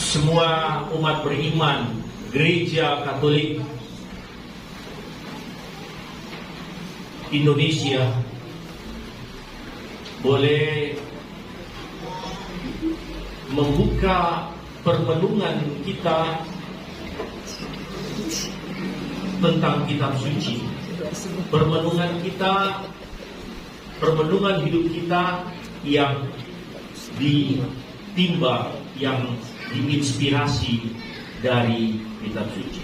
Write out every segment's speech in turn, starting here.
semua umat beriman, Gereja Katolik Indonesia boleh membuka permenungan kita tentang kitab suci. Permenungan kita, permenungan hidup kita yang ditimba, yang diinspirasi dari kitab suci.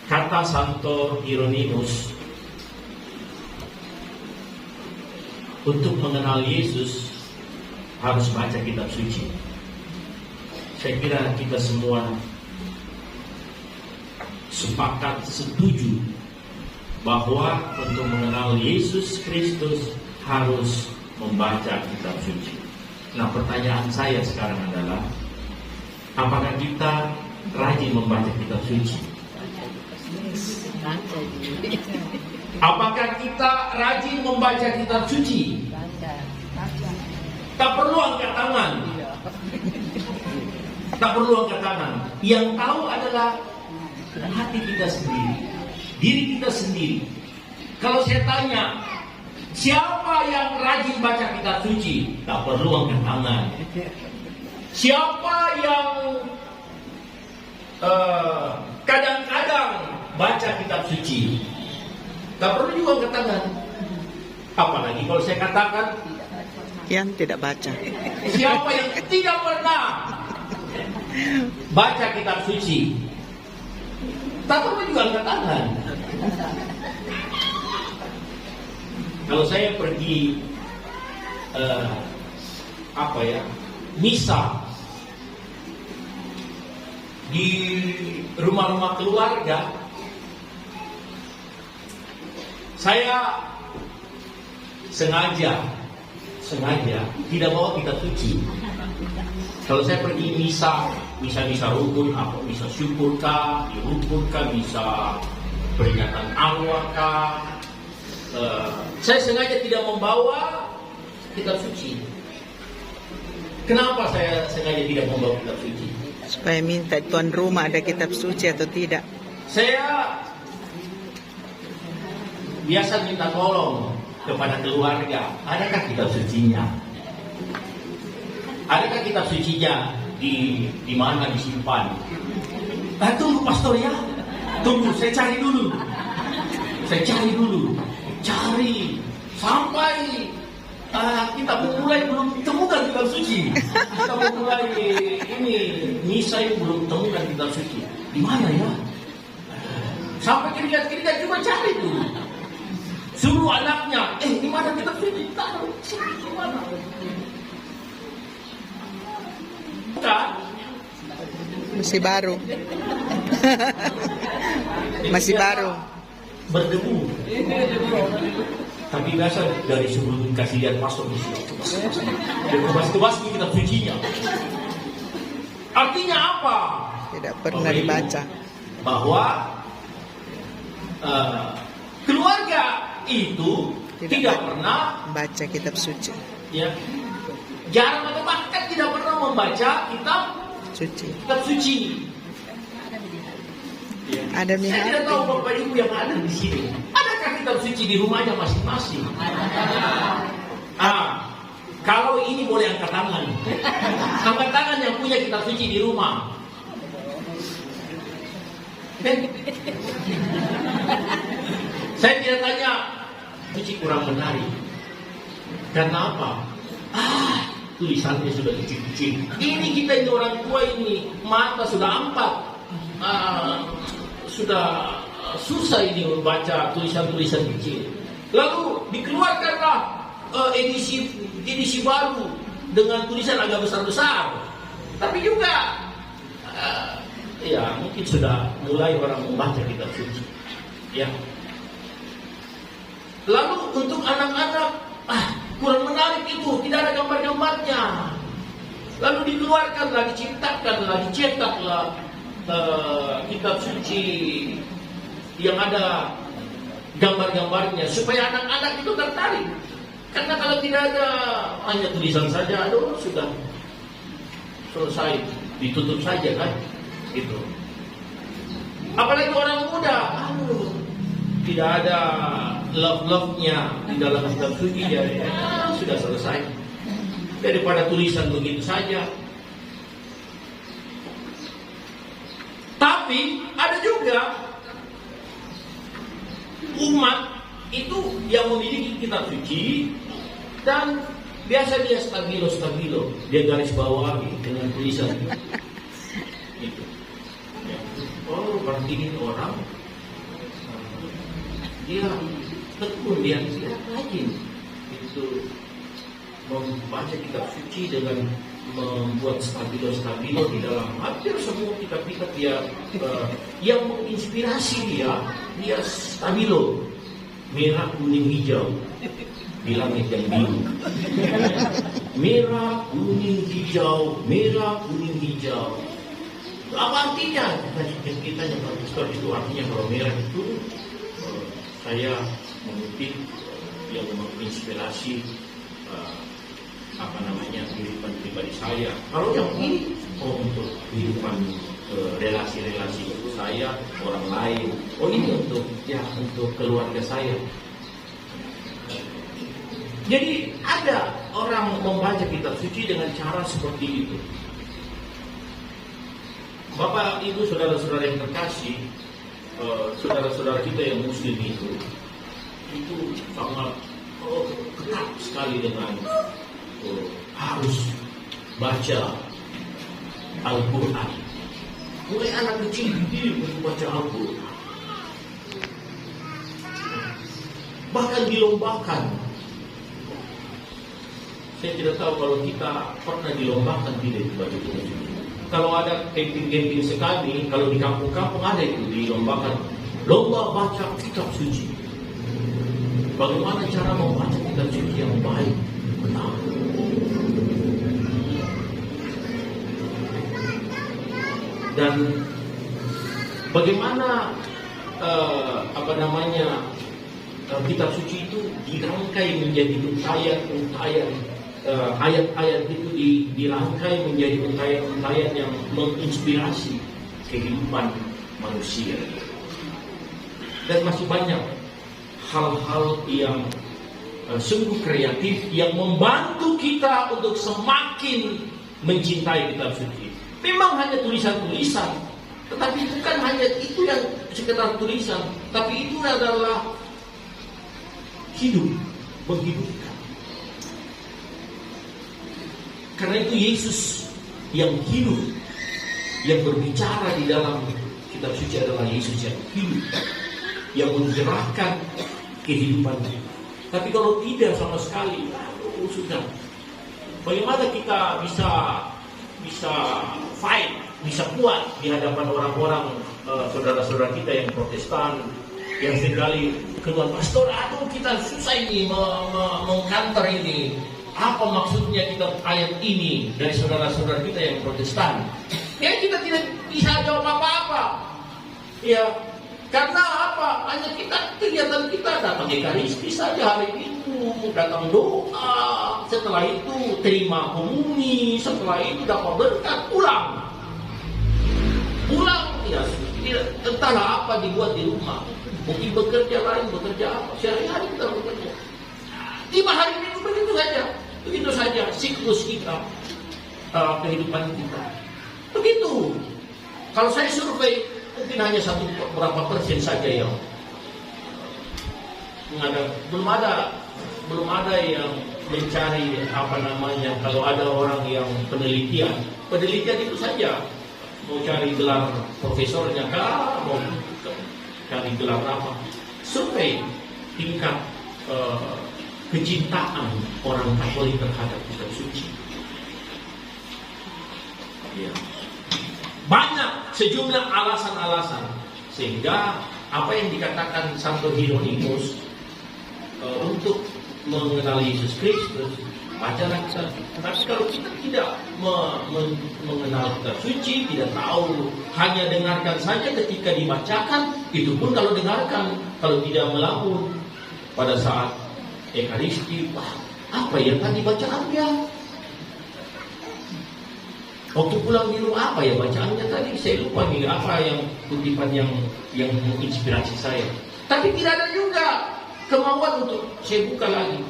Kata Santo Hieronymus, untuk mengenal Yesus harus baca kitab suci. Saya kira kita semua sepakat, setuju bahwa untuk mengenal Yesus Kristus harus membaca kitab suci. Nah, pertanyaan saya sekarang adalah, apakah kita rajin membaca kitab suci? Apakah kita rajin membaca kitab suci? Tak perlu angkat tangan. Tak perlu angkat tangan. Yang tahu adalah hati kita sendiri, diri kita sendiri. Kalau saya tanya, siapa yang rajin baca kitab suci? Tak perlu angkat tangan. Siapa yang kadang-kadang baca kitab suci? Tak perlu juga angkat tangan. Apalagi kalau saya katakan yang tidak baca. Siapa yang tidak pernah baca kitab suci? Tak perlu juga angkat tangan. Kalau saya pergi misa di rumah-rumah keluarga, saya sengaja tidak bawa kitab suci. Kalau saya pergi misa rukun, misa syukur kah, rukun kah, misa peringatan arwah kah, saya sengaja tidak membawa kitab suci. Kenapa saya sengaja tidak membawa kitab suci? Supaya minta tuan rumah ada kitab suci atau tidak. Saya biasa minta tolong kepada keluarga, adakah kitab sucinya? Adakah kitab sucinya di mana disimpan? Tunggu pastor ya, tunggu, saya cari dulu, cari sampai kita mulai belum temukan kitab suci. Kita mulai ini misa ini belum temukan kitab suci. Di mana ya? Sampai kira-kira cuma cari dulu. Suruh anaknya, di mana kitab suci? Tahu, di mana? Masih baru. Masih baru. Berdebu. Tapi biasa dari sebelum kasih lihat pastor di sini, kebas kitab sucinya. Artinya apa? Tidak pernah dibaca. Bahwa keluarga itu tidak pernah baca kitab suci. Ya, jarang atau bahkan tidak pernah membaca kitab suci. Ya. Ada Saya tidak tahu Bapak Ibu yang ada di sini, adakah kitab suci di rumahnya masing-masing? Kalau ini boleh angkat tangan. Angkat tangan yang punya kitab suci di rumah. Saya tidak tanya, suci kurang menarik. Karena apa? Tulisannya sudah kecil-kecil. Ini kita ini orang tua ini, mata sudah ampat. Sudah susah ini membaca tulisan-tulisan kecil. Lalu dikeluarkanlah edisi baru dengan tulisan agak besar-besar. Tapi juga mungkin sudah mulai orang membaca kitab suci. Ya. Lalu untuk anak-anak, kurang menarik itu, tidak ada gambar-gambarnya. Lalu dikeluarkanlah, dicetaklah kitab suci yang ada gambar-gambarnya supaya anak-anak itu tertarik. Karena kalau tidak ada hanya tulisan saja, sudah selesai, ditutup saja kan, gitu. Apalagi orang muda, tidak ada love-nya di dalam kitab suci, ya, sudah selesai. Daripada tulisan begitu saja. Tapi ada juga umat itu yang memiliki kitab suci dan biasa dia stabilo, dia garis bawahi dengan tulisan itu. Ya. Oh, berarti ini orang dia tekun, dia rajin itu membaca kitab suci dengan membuat stabilo di dalam hampir semua kitab-kitab dia yang menginspirasi dia stabilo, merah kuning hijau di langit yang biru. Merah kuning hijau, merah kuning hijau. Apa artinya? Kita yang pastor itu artinya kalau merah itu saya mengutip yang menginspirasi kehidupan pribadi saya. Kalau yang ini untuk kehidupan relasi-relasi saya, orang lain. Oh, ini untuk keluarga saya. Jadi ada orang membaca kitab suci dengan cara seperti itu. Bapak, Ibu, saudara-saudara yang terkasih, saudara-saudara kita yang muslim itu sangat ketat sekali dengan harus baca Al-Quran. Mulai anak kecil dia baca Al-Quran, bahkan dilombakan. Saya tidak tahu kalau kita pernah dilombakan tidak baca Quran. Kalau ada camping sekali, kalau di kampung-kampung ada itu dilombakan lomba baca kitab suci. Bagaimana cara membaca kitab suci yang baik, benar. Dan bagaimana kitab suci itu dirangkai menjadi untayan-untayan, ayat-ayat itu dirangkai menjadi untayan-untayan yang menginspirasi kehidupan manusia. Dan masih banyak hal-hal yang sungguh kreatif yang membantu kita untuk semakin mencintai kitab suci. Memang hanya tulisan-tulisan, tetapi bukan hanya itu yang sekedar tulisan, tapi itu adalah hidup, menghidupkan. Karena itu Yesus yang hidup, yang berbicara di dalam kitab suci adalah Yesus yang hidup, yang menggerakkan kehidupan kita. Tapi kalau tidak sama sekali, sudah. Bagaimana kita bisa fight, bisa kuat di hadapan orang-orang saudara-saudara kita yang Protestan, yang sekali keluar pastor, kita susah ini mengkanter ini. Apa maksudnya kita ayat ini dari saudara-saudara kita yang Protestan? Ya, kita tidak bisa jawab apa-apa. Ya, karena apa? Hanya kegiatan kita datang Ekaristi saja hari itu, datang doa, setelah itu terima komuni, setelah itu dapat berkat, pulang, ya, entahlah apa dibuat di rumah, mungkin bekerja lain, bekerja apa, sehari-hari kita bekerja. Tiba hari Minggu begitu saja siklus kita, kehidupan kita, begitu. Kalau saya survei, mungkin hanya berapa persen saja yang belum ada yang mencari kalau ada orang yang penelitian itu saja mau cari gelar profesornya mau cari gelar apa. Survei tingkat kecintaan orang Katolik terhadap kitab suci. Ya. Banyak sejumlah alasan-alasan sehingga apa yang dikatakan Santo Hieronymus untuk mengenali Yesus Kristus, bacalah kitab. Tapi kalau kita tidak mengenal kitab suci, tidak tahu, hanya dengarkan saja ketika dibacakan, itu pun kalau dengarkan, kalau tidak melamun pada saat Ekaristi, apa yang tadi bacaannya? Waktu pulang di rumah apa ya bacaannya tadi? Saya lupa nih apa yang kutipan yang menginspirasi saya. Tapi tidak ada juga kemauan untuk saya buka lagi.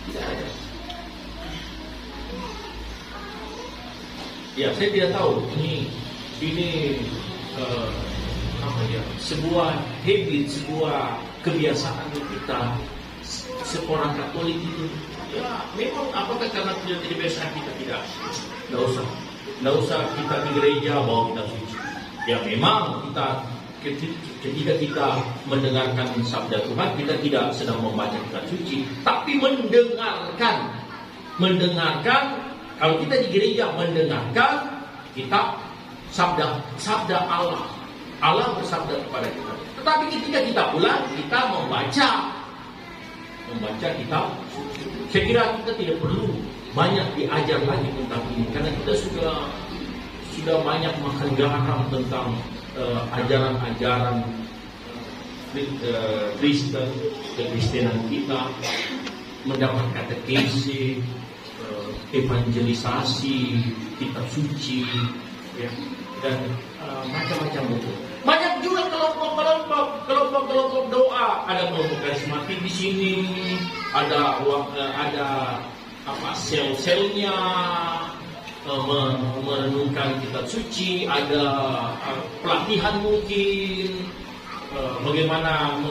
Tidak ada. Ya, saya tidak tahu ini apa ya? Sebuah habit, sebuah kebiasaan kita seorang Katolik itu. Ya, memang apakah karena tidak biasa kita tidak usah kita di gereja bawa kita suci. Ya memang kita ketika kita mendengarkan sabda Tuhan kita tidak sedang membaca kitab suci, tapi mendengarkan kalau kita di gereja mendengarkan kitab sabda Allah. Allah bersabda kepada kita. Tetapi ketika kita pulang kita membaca kitab suci. Saya kira kita tidak perlu banyak diajar lagi tentang ini karena kita sudah banyak makan garam tentang ajaran-ajaran Kristen, kekristenan kita, mendapat katekesi, evangelisasi, kitab suci, ya, dan macam-macam itu. Banyak juga kelompok doa, ada kelompok karismatik di sini, ada sel-selnya merenungkan kitab suci, ada pelatihan mungkin bagaimana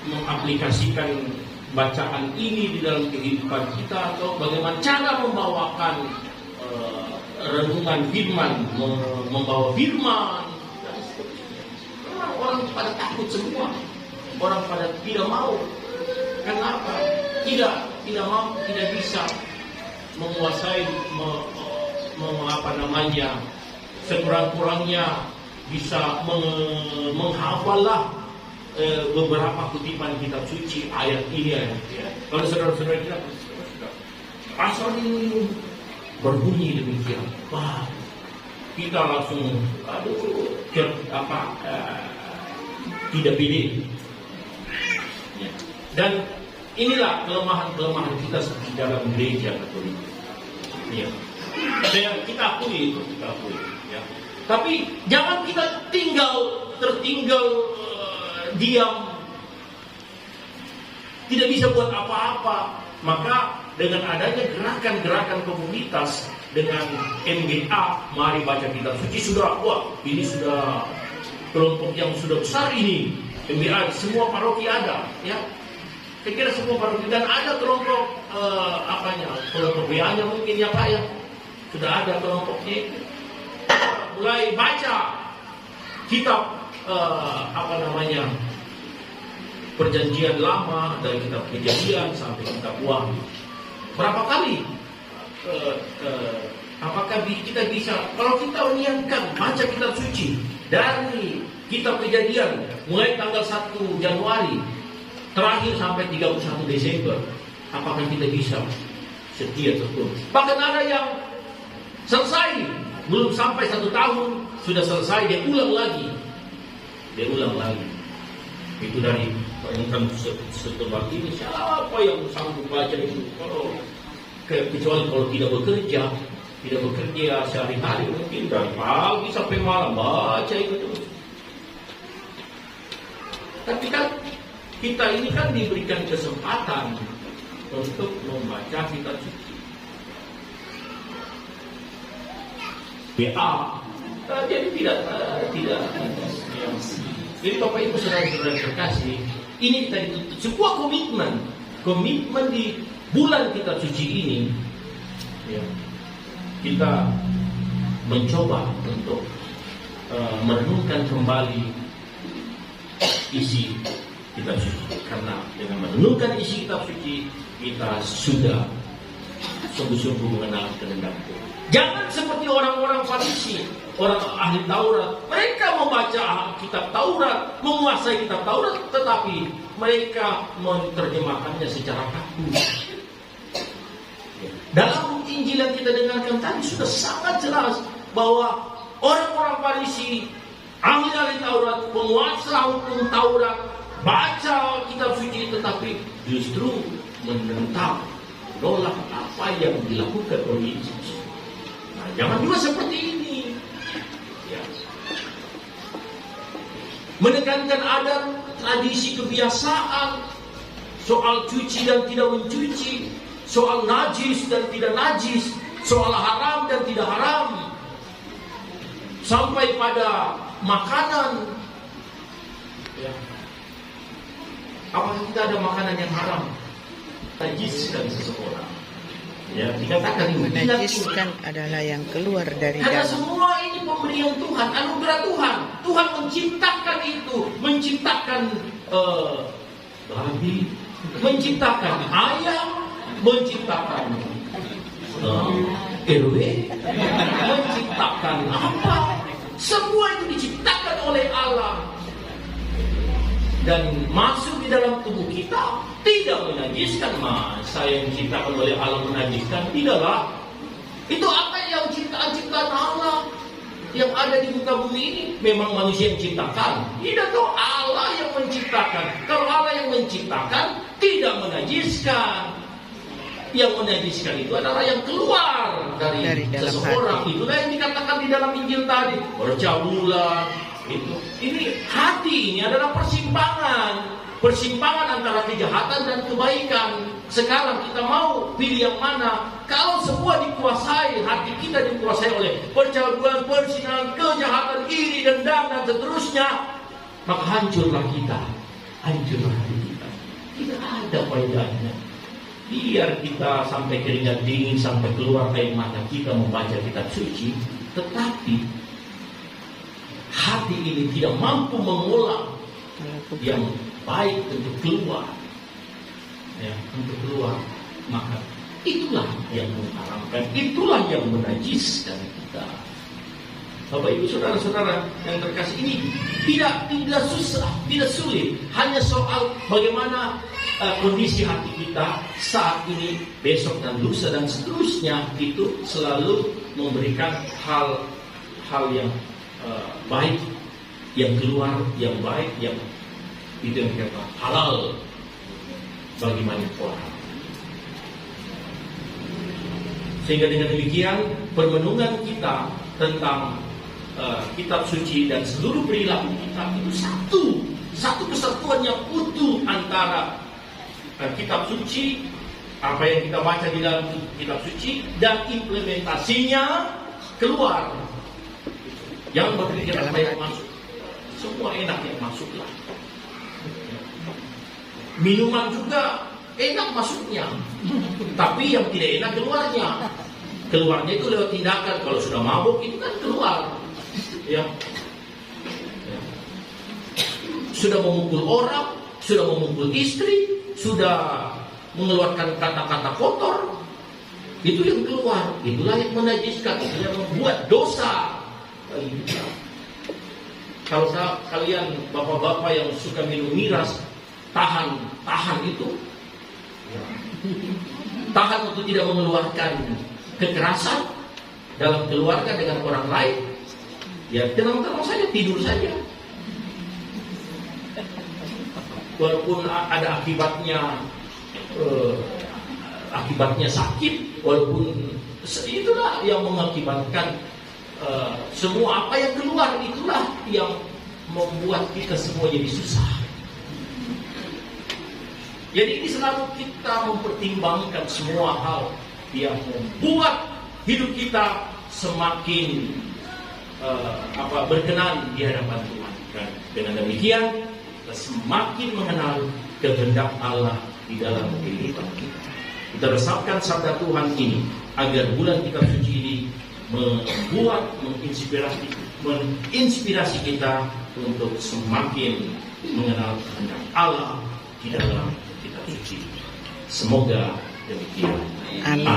mengaplikasikan bacaan ini di dalam kehidupan kita, atau bagaimana cara membawakan renungan firman, membawa firman. Orang pada takut semua, orang pada tidak mau. Kenapa? Tidak mau, tidak bisa menguasai, sekurang-kurangnya bisa menghafallah beberapa kutipan kitab suci, ayat ini. Ya. Kalau saudara-saudara kita pasal ini berbunyi demikian, wah, kita langsung tidak pilih. Ya. Dan inilah kelemahan kita seperti dalam gereja Katolik. Ya. Kita akui itu, ya. Tapi jangan kita tertinggal diam, tidak bisa buat apa-apa. Maka dengan adanya gerakan-gerakan komunitas dengan MGA, mari baca kitab suci, ini sudah kelompok yang sudah besar ini. MGA semua paroki ada, ya. Saya kira semua paroki, dan ada kelompok kelompok WA-nya mungkin ya Pak ya. Sudah ada kelompoknya itu. Mulai baca kitab Perjanjian Lama, dari kitab Kejadian sampai kitab Wahyu. Berapa kali? Apakah kita bisa, kalau kita niatkan baca kitab suci dari kitab Kejadian mulai tanggal 1 Januari terakhir sampai 31 Desember, apakah kita bisa setia terus? Bahkan ada yang selesai belum sampai 1 tahun sudah selesai, dia ulang lagi. Itu dari permukaan setebal ini. Siapa yang sanggup baca itu? Kecuali kalau tidak bekerja sehari-hari, mungkin dari pagi sampai malam baca itu terus. Tapi kan kita ini kan diberikan kesempatan untuk membaca kitab suci. Jadi tidak. Jadi Bapak Ibu saudara-saudara terkasih, ini tadi sebuah komitmen di bulan kitab suci ini, ya, kita mencoba untuk merenungkan kembali isi kitab suci. Karena dengan merenungkan isi kitab suci, kita sudah sungguh-sungguh mengenal kehendak Tuhan. Jangan seperti orang-orang Farisi, orang ahli Taurat. Mereka membaca kitab Taurat, menguasai kitab Taurat, tetapi mereka menerjemahkannya secara kaku. Dalam Injil yang kita dengarkan tadi sudah sangat jelas bahwa orang-orang Farisi, ahli Taurat, penguasa hukum Taurat, baca kitab suci, tetapi justru menentang, menolak apa yang dilakukan oleh Yesus. Nah, jangan juga seperti ini. Ya. Menekankan adat, tradisi, kebiasaan, soal cuci dan tidak mencuci, soal najis dan tidak najis, soal haram dan tidak haram, sampai pada makanan. Ya. Apakah kita ada makanan yang haram? Najiskan seseorang. Ya, dikatakan ini Menajiskan adalah yang keluar dari karena dalam. semua ini pemberian Tuhan, anugerah Tuhan. Tuhan menciptakan itu, menciptakan babi, menciptakan ayam, menciptakan RW, menciptakan apa? Semua itu diciptakan oleh Allah dan masuk di dalam tubuh kita, tidak menajiskan. Saya yang diciptakan oleh Allah menajiskan? Tidaklah. Itu apa yang ciptaan Allah yang ada di muka bumi ini? Memang manusia yang ciptakan? Tidak, tahu Allah yang menciptakan. Kalau Allah yang menciptakan, tidak menajiskan. Yang menajiskan itu adalah yang keluar dari seseorang. Hati. Itulah yang dikatakan di dalam Injil tadi, percabulan. Ini hati ini adalah persimpangan antara kejahatan dan kebaikan. Sekarang kita mau pilih yang mana? Kalau semua dikuasai, hati kita dikuasai oleh percabulan, persinahan, kejahatan, iri, dendam dan seterusnya, maka hancurlah kita, hancurlah hati kita. Tidak ada faedahnya. Biar kita sampai keringat dingin, sampai keluar air mata kita membaca kitab suci, tetapi hati ini tidak mampu mengolah yang baik untuk keluar, ya, untuk keluar, maka itulah yang mengharamkan, itulah yang menajiskan kita. Bapak Ibu saudara-saudara yang terkasih, ini tidak susah, tidak sulit, hanya soal bagaimana kondisi hati kita saat ini, besok dan lusa dan seterusnya, itu selalu memberikan hal yang baik, yang keluar, yang baik, yang itu yang kita halal bagi banyak orang. Sehingga dengan demikian permenungan kita tentang kitab suci dan seluruh perilaku kita itu satu kesatuan yang utuh antara kitab suci, apa yang kita baca di dalam kitab suci, dan implementasinya keluar. Jangan berpikir apa yang masuk, semua enak yang masuklah. Minuman juga enak masuknya, tapi yang tidak enak keluarnya. Keluarnya itu lewat tindakan. Kalau sudah mabuk itu kan keluar, ya. Sudah memukul orang, sudah memukul istri, sudah mengeluarkan kata-kata kotor, itu yang keluar. Itulah yang menajiskan, itu yang membuat dosa. Kalau kalian bapak-bapak yang suka minum miras, tahan itu, tahan untuk tidak mengeluarkan kekerasan dalam keluarga dengan orang lain, ya tenang-tenang saja, tidur saja. Walaupun ada akibatnya sakit, walaupun itulah yang mengakibatkan semua apa yang keluar, itulah yang membuat kita semua jadi susah. Jadi ini selalu kita mempertimbangkan semua hal yang membuat hidup kita semakin berkenan di hadapan Tuhan. Dan dengan demikian kita semakin mengenal kehendak Allah di dalam kehidupan kita. Kita resapkan sabda Tuhan ini agar bulan kitab suci ini menginspirasi kita untuk semakin mengenal kehendak Allah di dalam kitab suci. Semoga demikian. Amin.